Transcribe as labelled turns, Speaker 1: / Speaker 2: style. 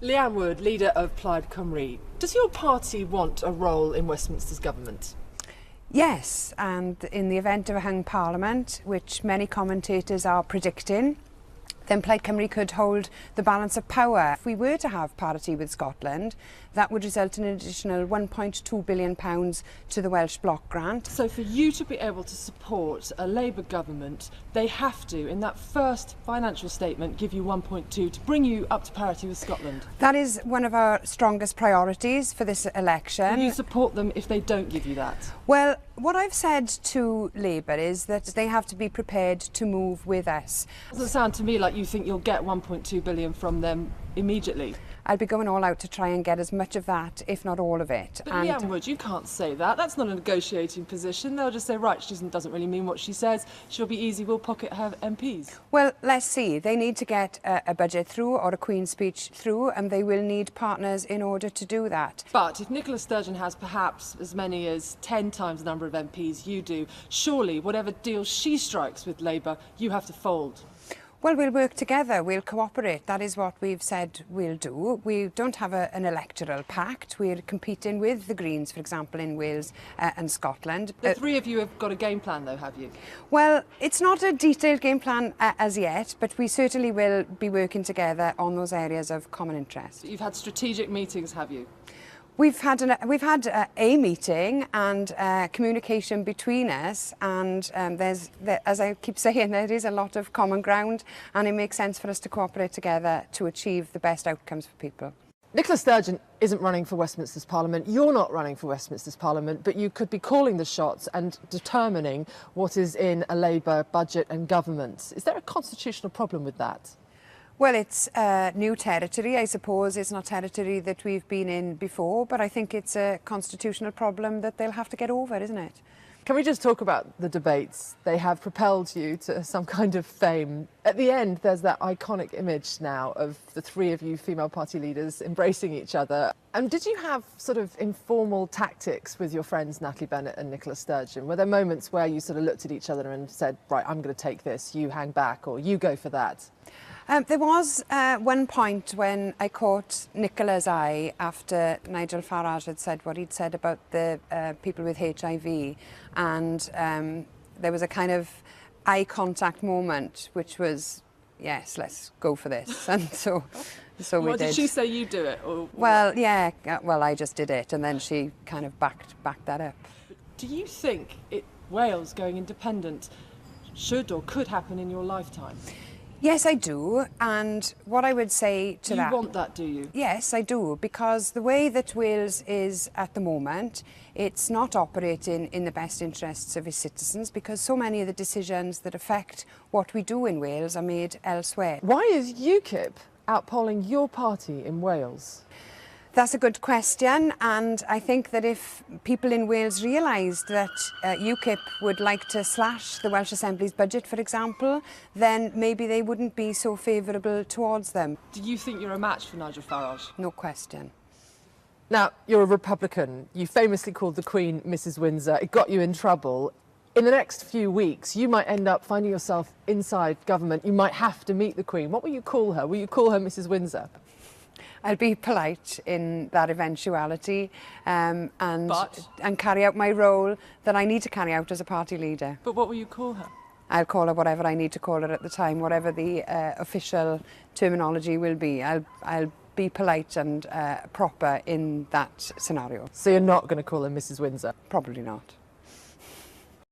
Speaker 1: Leanne Wood, leader of Plaid Cymru. Does your party want a role in Westminster's government?
Speaker 2: Yes, and in the event of a hung parliament, which many commentators are predicting, then Plaid Cymru could hold the balance of power. If we were to have parity with Scotland, that would result in an additional £1.2 billion to the Welsh Block Grant.
Speaker 1: So for you to be able to support a Labour government, they have to, in that first financial statement, give you 1.2 to bring you up to parity with Scotland.
Speaker 2: That is one of our strongest priorities for this election.
Speaker 1: Will you support them if they don't give you that?
Speaker 2: Well, what I've said to Labour is that they have to be prepared to move with us.
Speaker 1: It doesn't sound to me like you think you'll get 1.2 billion from them immediately.
Speaker 2: I'll be going all out to try and get as much of that, if not all of it.
Speaker 1: But Leanne Wood, you can't say that. That's not a negotiating position. They'll just say, right, she doesn't really mean what she says. She'll be easy, we'll pocket her MPs.
Speaker 2: Well, let's see. They need to get a budget through or a Queen's speech through, and they will need partners in order to do that.
Speaker 1: But if Nicola Sturgeon has perhaps as many as 10 times the number of MPs you do, surely whatever deal she strikes with Labour, you have to fold.
Speaker 2: Well, we'll work together, we'll cooperate. That is what we've said we'll do. We don't have an electoral pact. We're competing with the Greens, for example, in Wales and Scotland.
Speaker 1: The three of you have got a game plan, though, have you?
Speaker 2: Well, it's not a detailed game plan as yet, but we certainly will be working together on those areas of common interest.
Speaker 1: You've had strategic meetings, have you?
Speaker 2: We've had a meeting and communication between us, and as I keep saying, there is a lot of common ground, and it makes sense for us to cooperate together to achieve the best outcomes for people.
Speaker 1: Nicola Sturgeon isn't running for Westminster's Parliament. You're not running for Westminster's Parliament, but you could be calling the shots and determining what is in a Labour budget and government. Is there a constitutional problem with that?
Speaker 2: Well, it's new territory, I suppose. It's not territory that we've been in before, but I think it's a constitutional problem that they'll have to get over, isn't it?
Speaker 1: Can we just talk about the debates? They have propelled you to some kind of fame. At the end, there's that iconic image now of the three of you female party leaders embracing each other. And did you have sort of informal tactics with your friends Natalie Bennett and Nicola Sturgeon? Were there moments where you sort of looked at each other and said, right, I'm going to take this, you hang back, or you go for that?
Speaker 2: There was one point when I caught Nicola's eye after Nigel Farage had said what he'd said about the people with HIV, and there was a kind of eye contact moment, which was, yes, let's go for this, and so we did.
Speaker 1: Did she say you do it? Or
Speaker 2: well, yeah, well, I just did it, and then she kind of backed that up.
Speaker 1: Do you think Wales going independent should or could happen in your lifetime?
Speaker 2: Yes, I do, and what I would say to that...
Speaker 1: You want that, do you?
Speaker 2: Yes, I do, because the way that Wales is at the moment, it's not operating in the best interests of its citizens, because so many of the decisions that affect what we do in Wales are made elsewhere.
Speaker 1: Why is UKIP outpolling your party in Wales?
Speaker 2: That's a good question, and I think that if people in Wales realised that UKIP would like to slash the Welsh Assembly's budget, for example, then maybe they wouldn't be so favourable towards them.
Speaker 1: Do you think you're a match for Nigel Farage?
Speaker 2: No question.
Speaker 1: Now, you're a Republican. You famously called the Queen Mrs Windsor. It got you in trouble. In the next few weeks, you might end up finding yourself inside government. You might have to meet the Queen. What will you call her? Will you call her Mrs Windsor?
Speaker 2: I'll be polite in that eventuality and carry out my role that I need to carry out as a party leader.
Speaker 1: But what will you call her?
Speaker 2: I'll call her whatever I need to call her at the time, whatever the official terminology will be. I'll be polite and proper in that scenario.
Speaker 1: So you're not going to call her Mrs Windsor?
Speaker 2: Probably not.